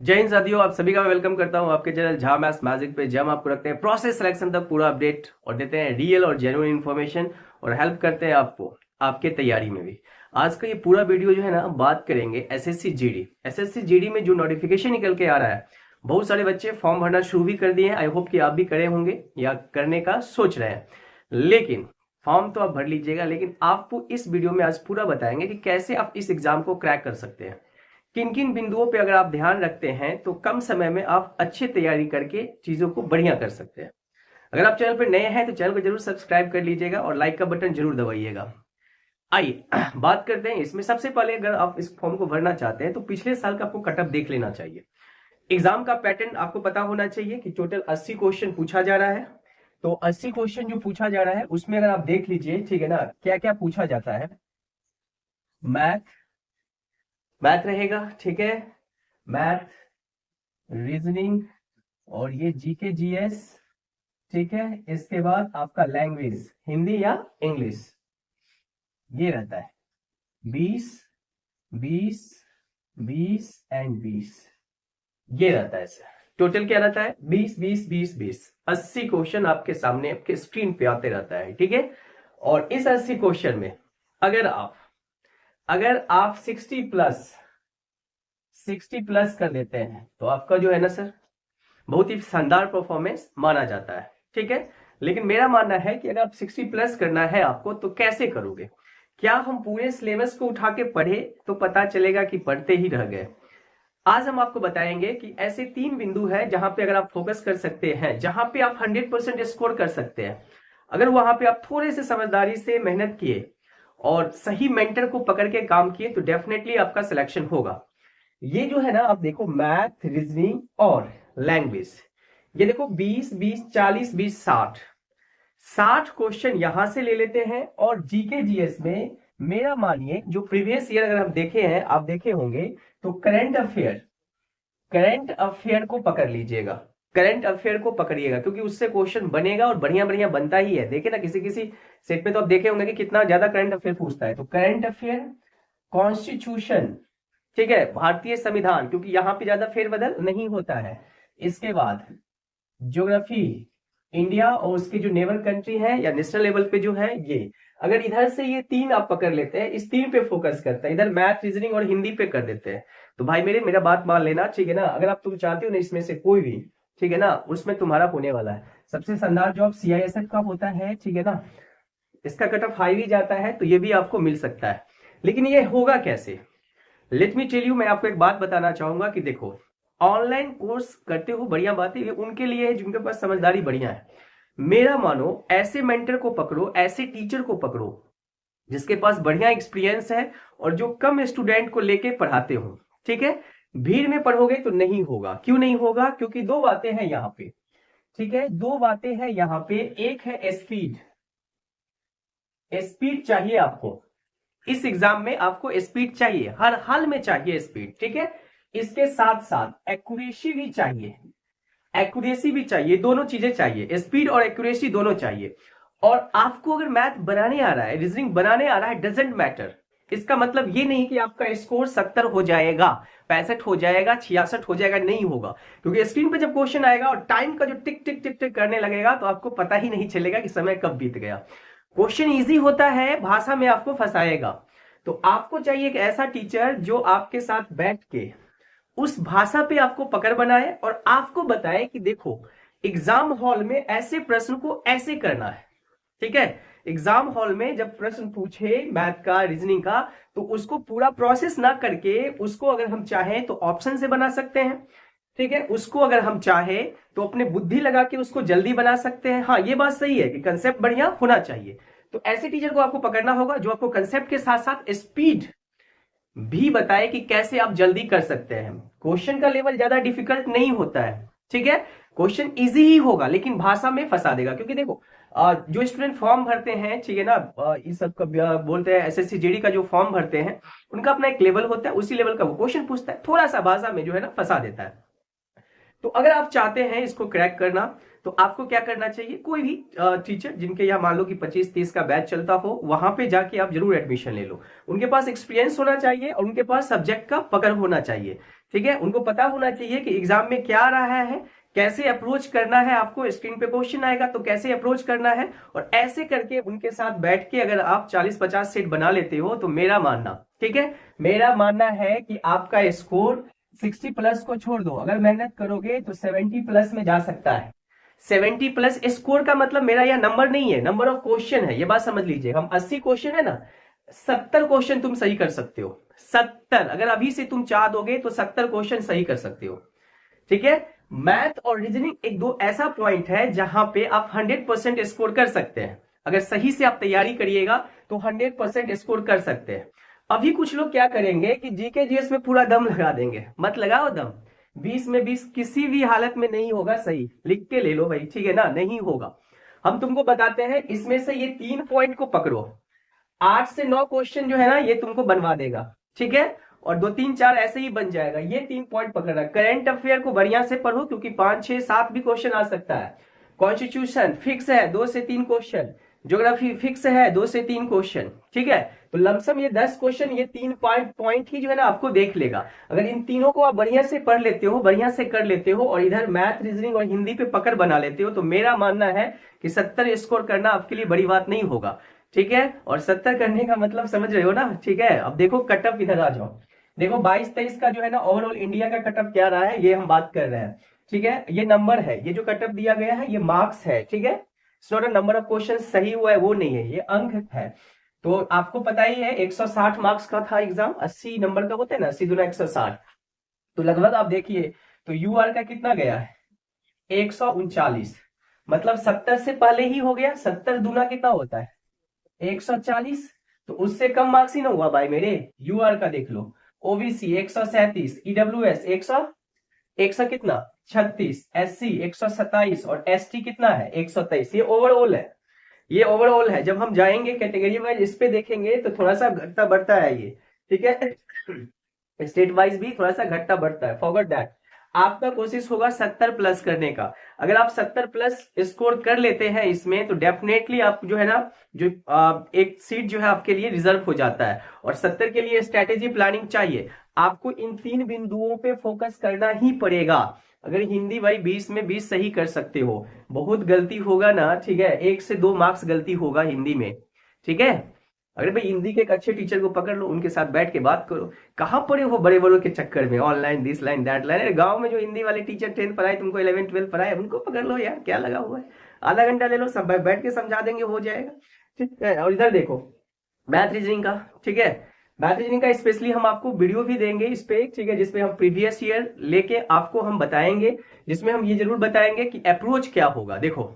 जय हिंद साथियों, आप सभी का मैं वेलकम करता हूं आपके चैनल झा मैथ्स मैजिक पे। जब हम आपको रखते हैं प्रोसेस सिलेक्शन तक पूरा अपडेट और देते हैं रियल और जेन्युइन इन्फॉर्मेशन और हेल्प करते हैं आपको आपके तैयारी में भी। आज का ये पूरा वीडियो जो है ना, हम बात करेंगे एसएससी जीडी। एसएससी जीडी में जो नोटिफिकेशन निकल के आ रहा है, बहुत सारे बच्चे फॉर्म भरना शुरू भी कर दिए हैं। आई होप कि आप भी करे होंगे या करने का सोच रहे हैं। लेकिन फॉर्म तो आप भर लीजिएगा, लेकिन आपको इस वीडियो में आज पूरा बताएंगे कि कैसे आप इस एग्जाम को क्रैक कर सकते हैं। किन किन बिंदुओं पे अगर आप ध्यान रखते हैं तो कम समय में आप अच्छी तैयारी करके चीजों को बढ़िया कर सकते हैं। अगर आप चैनल पर नए हैं तो चैनल को जरूर सब्सक्राइब कर लीजिएगा और लाइक का बटन जरूर दबाइएगा। आइए बात करते हैं इसमें। सबसे पहले अगर आप इस फॉर्म को भरना चाहते हैं तो पिछले साल का आपको कटअप देख लेना चाहिए। एग्जाम का पैटर्न आपको पता होना चाहिए कि टोटल 80 क्वेश्चन पूछा जा रहा है। तो 80 क्वेश्चन जो पूछा जा रहा है उसमें अगर आप देख लीजिए, ठीक है ना, क्या क्या पूछा जाता है। मैथ मैथ रहेगा, ठीक है, मैथ, रीजनिंग और ये जीके जीएस, ठीक है। इसके बाद आपका लैंग्वेज, हिंदी या इंग्लिश, ये रहता है 20 20 20 एंड 20, ये रहता है सर। टोटल क्या रहता है? 20 20 20 20, 80 क्वेश्चन आपके सामने आपके स्क्रीन पे आते रहता है, ठीक है। और इस 80 क्वेश्चन में अगर आप 60 प्लस कर देते हैं तो आपका जो है ना सर, बहुत ही शानदार परफॉर्मेंस माना जाता है, ठीक है। लेकिन मेरा मानना है कि अगर आप 60 प्लस करना है आपको तो कैसे करोगे? क्या हम पूरे सिलेबस को उठा के पढ़े तो पता चलेगा कि पढ़ते ही रह गए? आज हम आपको बताएंगे कि ऐसे 3 बिंदु है जहां पे अगर आप फोकस कर सकते हैं, जहां पे आप 100% स्कोर कर सकते हैं। अगर वहां पे आप थोड़े से समझदारी से मेहनत किए और सही मेंटर को पकड़ के काम किए तो डेफिनेटली आपका सिलेक्शन होगा। ये जो है ना, आप देखो मैथ, रीजनिंग और लैंग्वेज, ये देखो 20 20 40 20 60 क्वेश्चन यहां से ले लेते हैं। और जीके जीएस में मेरा मानिए जो प्रीवियस ईयर अगर हम देखे हैं, आप देखे होंगे, तो करंट अफेयर को पकड़ लीजिएगा। करंट अफेयर को पकड़िएगा क्योंकि उससे क्वेश्चन बनेगा और बढ़िया बढ़िया बनता ही है। देखे ना, किसी किसी सेट पे तो आप देखे होंगे कि कितना ज्यादा करंट अफेयर पूछता है। तो करंट अफेयर, कॉन्स्टिट्यूशन, ठीक है, भारतीय संविधान, क्योंकि यहां पे ज्यादा फेरबदल नहीं होता है। इसके बाद ज्योग्राफी, इंडिया और उसके जो नेबल कंट्री है या नेशनल लेवल पे जो है ये। अगर इधर से ये 3 आप पकड़ लेते हैं, इस 3 पे फोकस करते हैं, इधर मैथ, रीजनिंग और हिंदी पे कर देते हैं, तो भाई मेरा बात मान लेना, ठीक है ना। अगर तुम चाहते हो ना इसमें से कोई भी, ठीक है ना, उसमें तुम्हारा होने वाला है। सबसे शानदार जॉब सीआईएसएफ का होता है, ठीक है ना। इसका कट ऑफ हाई भी जाता है तो ये भी आपको मिल सकता है। लेकिन ये होगा कैसे? लेट मी टेल यू, मैं आपको एक बात बताना चाहूंगा कि देखो, ऑनलाइन कोर्स करते हो बढ़िया बात है, ये उनके लिए है जिनके पास समझदारी बढ़िया है। मेरा मानो ऐसे मेंटर को पकड़ो, ऐसे टीचर को पकड़ो जिसके पास बढ़िया एक्सपीरियंस है और जो कम स्टूडेंट को लेके पढ़ाते हो, ठीक है। भीड़ में पढ़ोगे तो नहीं होगा। क्यों नहीं होगा? क्योंकि 2 बातें हैं यहाँ पे, ठीक है, 2 बातें हैं यहाँ पे। एक है स्पीड, स्पीड चाहिए आपको। इस एग्जाम में आपको स्पीड चाहिए, हर हाल में चाहिए स्पीड, ठीक है। इसके साथ साथ एक्यूरेसी भी चाहिए, एक्यूरेसी भी चाहिए, दोनों चीजें चाहिए, स्पीड और एक्यूरेसी दोनों चाहिए। और आपको अगर मैथ बनाने आ रहा है, रीजनिंग बनाने आ रहा है, डजेंट मैटर। इसका मतलब ये नहीं कि आपका स्कोर 70 हो जाएगा, 65 हो जाएगा, 66 हो जाएगा, नहीं होगा। क्योंकि स्क्रीन पे जब क्वेश्चन आएगा और टाइम का जो टिक टिक टिक टिक करने लगेगा तो आपको पता ही नहीं चलेगा कि समय कब बीत गया। क्वेश्चन इजी होता है, भाषा में आपको फंसाएगा। तो आपको चाहिए एक ऐसा टीचर जो आपके साथ बैठ के उस भाषा पे आपको पकड़ बनाए और आपको बताए कि देखो एग्जाम हॉल में ऐसे प्रश्न को ऐसे करना है, ठीक है। एग्जाम हॉल में जब प्रश्न पूछे मैथ का, रीजनिंग का, तो उसको पूरा प्रोसेस ना करके उसको अगर हम चाहें तो ऑप्शन से बना सकते हैं, ठीक है। उसको अगर हम चाहे तो अपने बुद्धि लगा के उसको जल्दी बना सकते हैं। हाँ, ये बात सही है कि कंसेप्ट बढ़िया होना चाहिए। तो ऐसे टीचर को आपको पकड़ना होगा जो आपको कंसेप्ट के साथ साथ स्पीड भी बताए कि कैसे आप जल्दी कर सकते हैं। क्वेश्चन का लेवल ज्यादा डिफिकल्ट नहीं होता है, ठीक है। क्वेश्चन इजी ही होगा लेकिन भाषा में फंसा देगा। क्योंकि देखो जो स्टूडेंट फॉर्म भरते हैं, ठीक है ना, इस सब का बोलते हैं एसएससी जीडी का जो फॉर्म भरते हैं, उनका अपना एक लेवल होता है, उसी लेवल का वो क्वेश्चन पूछता है, थोड़ा सा भाषा में जो है ना फंसा देता है। तो अगर आप चाहते हैं इसको क्रैक करना तो आपको क्या करना चाहिए? कोई भी टीचर जिनके यहाँ मान लो कि 25-30 का बैच चलता हो, वहां पे जाके आप जरूर एडमिशन ले लो। उनके पास एक्सपीरियंस होना चाहिए और उनके पास सब्जेक्ट का पकड़ होना चाहिए। ठीक है, उनको पता होना चाहिए कि एग्जाम में क्या आ रहा है, कैसे अप्रोच करना है, आपको स्क्रीन पे क्वेश्चन आएगा तो कैसे अप्रोच करना है। और ऐसे करके उनके साथ बैठ के अगर आप 40-50 सेट बना लेते हो तो मेरा मानना, ठीक है, मेरा मानना है कि आपका स्कोर 60 प्लस को छोड़ दो, अगर मेहनत करोगे तो 70 प्लस में जा सकता है। 70 प्लस स्कोर का मतलब मेरा यह नंबर नहीं है, नंबर ऑफ क्वेश्चन है, ये बात समझ लीजिए। हम 80 क्वेश्चन है ना, 70 क्वेश्चन तुम सही कर सकते हो। 70, अगर अभी से तुम चाह दोगे तो 70 क्वेश्चन सही कर सकते हो। ठीक है, मैथ और रीजनिंग एक दो ऐसा पॉइंट है जहां पे आप 100% स्कोर कर सकते हैं। अगर सही से आप तैयारी करिएगा तो 100% स्कोर कर सकते हैं। अभी कुछ लोग क्या करेंगे कि जीके जीएस में पूरा दम लगा देंगे, मत लगाओ दम। 20 में 20 किसी भी हालत में नहीं होगा सही, लिख के ले लो भाई, ठीक है ना, नहीं होगा। हम तुमको बताते हैं, इसमें से ये 3 पॉइंट को पकड़ो, 8 से 9 क्वेश्चन जो है ना ये तुमको बनवा देगा, ठीक है, और 2-3-4 ऐसे ही बन जाएगा। ये 3 पॉइंट पकड़ना। करंट अफेयर को बढ़िया से पढ़ो क्योंकि 5-6-7 भी क्वेश्चन आ सकता है। कॉन्स्टिट्यूशन फिक्स है 2 से 3 क्वेश्चन, ज्योग्राफी फिक्स है 2 से 3 क्वेश्चन, ठीक है। तो लमसम ये 10 क्वेश्चन, ये 3 पॉइंट ही जो है ना आपको देख लेगा। अगर इन तीनों को आप बढ़िया से पढ़ लेते हो, बढ़िया से कर लेते हो, और इधर मैथ रीजनिंग और हिंदी पे पकड़ बना लेते हो, तो मेरा मानना है कि 70 स्कोर करना आपके लिए बड़ी बात नहीं होगा, ठीक है। और 70 करने का मतलब समझ रहे हो ना, ठीक है। अब देखो कटअप, इधर आ जाओ। देखो 22-23 का जो है ना ओवरऑल इंडिया का कटअप क्या रहा है, ये हम बात कर रहे हैं, ठीक है। ये नंबर है, ये जो कटअप दिया गया है ये मार्क्स है, ठीक है। नॉट नंबर ऑफ क्वेश्चन सही हुआ है वो नहीं है, ये अंक है। तो आपको पता ही है 160 मार्क्स का था एग्जाम, 80 नंबर का होता है ना, 80 दूना 160। तो लगभग आप देखिए तो यूआर का कितना गया है, 139, मतलब 70 से पहले ही हो गया। 70 दूना कितना होता है, 140। तो उससे कम मार्क्स ही ना हुआ भाई मेरे। यूआर का देख लो, ओबीसी 137, ईडब्ल्यूएस 100 कितना 36, एससी 127 और एसटी कितना है 123। ये ओवरऑल है, ये ओवरऑल है। जब हम जाएंगे कैटेगरी वाइज इस पे देखेंगे तो थोड़ा सा घटता बढ़ता है ये, ठीक है। स्टेट वाइज भी थोड़ा सा घटता बढ़ता है, फॉरगॉट दैट। आपका कोशिश होगा 70 प्लस करने का। अगर आप 70 प्लस स्कोर कर लेते हैं इसमें तो डेफिनेटली आप जो है ना, जो एक सीट जो है आपके लिए रिजर्व हो जाता है। और 70 के लिए स्ट्रेटेजी प्लानिंग चाहिए। आपको इन 3 बिंदुओं पे फोकस करना ही पड़ेगा। अगर हिंदी भाई 20 में 20 सही कर सकते हो, बहुत गलती होगा ना, ठीक है, 1 से 2 मार्क्स गलती होगा हिंदी में, ठीक है। अरे भाई हिंदी के एक अच्छे टीचर को पकड़ लो, उनके साथ बैठ के बात करो। कहां पड़े हो बड़े बड़ों के चक्कर में, online this line that line. अरे गांव में जो हिंदी वाले टीचर 10th पढ़ाए तुमको, 11th-12th पढ़ाए, उनको पकड़ लो यार, क्या लगा हुआ है। आधा घंटा ले लो, सब बैठ के समझा देंगे, हो जाएगा, ठीक है। और इधर देखो मैथ रीजनिंग का, ठीक है, मैथ रीजनिंग का स्पेशली हम आपको वीडियो भी देंगे इस पे, ठीक है, जिसपे हम प्रीवियस ईयर लेके आपको हम बताएंगे, जिसमें हम ये जरूर बताएंगे कि अप्रोच क्या होगा। देखो,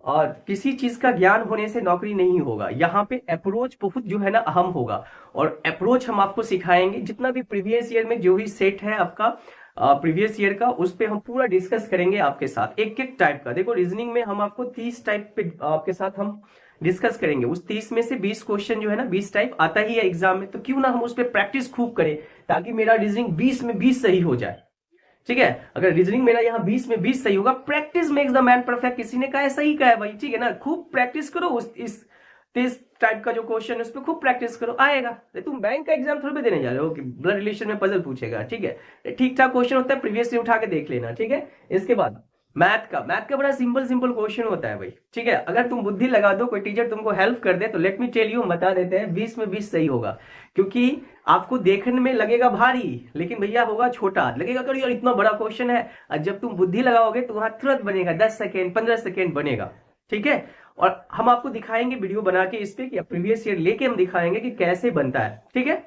और किसी चीज का ज्ञान होने से नौकरी नहीं होगा, यहाँ पे अप्रोच बहुत जो है ना अहम होगा। और अप्रोच हम आपको सिखाएंगे, जितना भी प्रीवियस ईयर में जो भी सेट है आपका प्रीवियस ईयर का, उस पे हम पूरा डिस्कस करेंगे आपके साथ, एक एक टाइप का। देखो रीजनिंग में हम आपको 30 टाइप पे आपके साथ हम डिस्कस करेंगे। उस 30 में से 20 क्वेश्चन जो है ना, 20 टाइप आता ही है एग्जाम में, तो क्यों ना हम उस पर प्रैक्टिस खूब करें, ताकि मेरा रीजनिंग 20 में 20 सही हो जाए, ठीक है। अगर रीजनिंग मेरा यहाँ 20 में 20 सही होगा, practice makes the man perfect, किसी ने कहा सही कहा है भाई, ठीक है ना। खूब प्रैक्टिस करो, इस 30 टाइप का जो क्वेश्चन है उस पर खूब प्रैक्टिस करो, आएगा। तुम बैंक का एग्जाम थोड़ी देने जा रहे हो कि ब्लड रिलेशन में पजल पूछेगा, ठीक है। ठीक ठाक क्वेश्चन होता है, प्रीवियस से उठा के देख लेना, ठीक है। इसके बाद मैथ का बड़ा सिंपल क्वेश्चन होता है भाई, ठीक है। अगर तुम बुद्धि लगा दो, कोई टीचर तुमको हेल्प कर दे, तो लेट मी टेल यू, बता देते हैं 20 में 20 सही होगा। क्योंकि आपको देखने में लगेगा भारी, लेकिन भैया होगा छोटा, लगेगा कि यार इतना बड़ा क्वेश्चन है। और जब तुम बुद्धि लगाओगे तो वहां तुरंत बनेगा, 10 सेकेंड 15 सेकेंड बनेगा, ठीक है। और हम आपको दिखाएंगे वीडियो बना के इस पे, कि प्रीवियस ईयर लेके हम दिखाएंगे कि कैसे बनता है, ठीक है।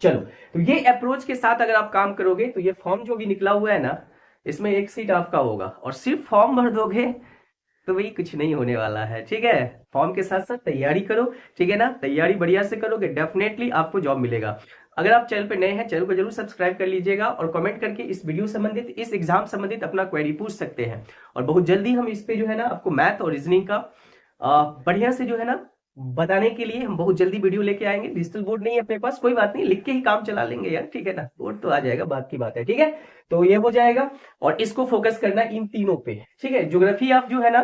चलो, तो ये अप्रोच के साथ अगर आप काम करोगे तो ये फॉर्म जो भी निकला हुआ है ना, इसमें एक सीट आपका होगा, और सिर्फ फॉर्म भर दोगे तो वही कुछ नहीं होने वाला है, ठीक है। फॉर्म के साथ साथ तैयारी करो, ठीक है ना। तैयारी बढ़िया से करोगे, डेफिनेटली आपको जॉब मिलेगा। अगर आप चैनल पे नए हैं, चैनल को जरूर सब्सक्राइब कर लीजिएगा, और कमेंट करके इस वीडियो संबंधित, इस एग्जाम संबंधित अपना क्वेरी पूछ सकते हैं। और बहुत जल्दी हम इस पे जो है ना आपको मैथ और रीजनिंग का बढ़िया से जो है ना बताने के लिए हम बहुत जल्दी वीडियो लेके आएंगे। डिजिटल बोर्ड नहीं है अपने पास, कोई बात नहीं, लिख के ही काम चला लेंगे यार, ठीक है ना। बोर्ड तो आ जाएगा, बात की बात है, ठीक है। तो ये हो जाएगा, और इसको फोकस करना इन तीनों पे, ठीक है। ज्योग्राफी आप जो है ना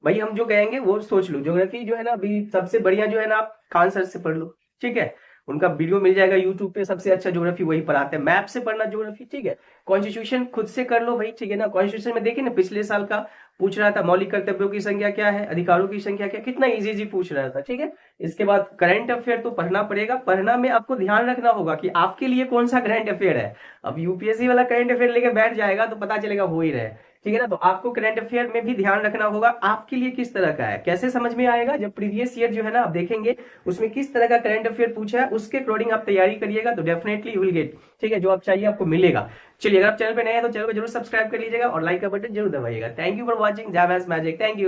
भाई, हम जो कहेंगे वो सोच लो। ज्योग्राफी जो है ना अभी सबसे बढ़िया जो है ना, आप खान सर से पढ़ लो, ठीक है। उनका वीडियो मिल जाएगा यूट्यूब पे, सबसे अच्छा ज्योग्राफी वही पढ़ाते हैं, मैप से पढ़ना ज्योग्राफी, ठीक है। कॉन्स्टिट्यूशन खुद से कर लो भाई, ठीक है ना। कॉन्स्टिट्यूशन में देखिए ना, पिछले साल का पूछ रहा था मौलिक कर्तव्यों की संख्या क्या है, अधिकारों की संख्या क्या, कितना इजी इजी पूछ रहा था, ठीक है। इसके बाद करंट अफेयर तो पढ़ना पड़ेगा। पढ़ना में आपको ध्यान रखना होगा कि आपके लिए कौन सा करंट अफेयर है। अब यूपीएससी वाला करंट अफेयर लेके बैठ जाएगा तो पता चलेगा हो ही रहे, ठीक है ना। तो आपको करंट अफेयर में भी ध्यान रखना होगा आपके लिए किस तरह का है। कैसे समझ में आएगा, जब प्रीवियस ईयर जो है ना आप देखेंगे उसमें किस तरह का करंट अफेयर पूछा है, उसके अकॉर्डिंग आप तैयारी करिएगा तो डेफिनेटली यू विल गेट, ठीक है, जो आप चाहिए आपको मिलेगा। चलिए, अगर आप चैनल पे नए हैं तो चैनल को जरूर सब्सक्राइब कर लीजिएगा और लाइक का बटन जरूर दबाइएगा। थैंक यू फॉर वॉचिंग, जय मैथ्स मैजिक, थैंक यू।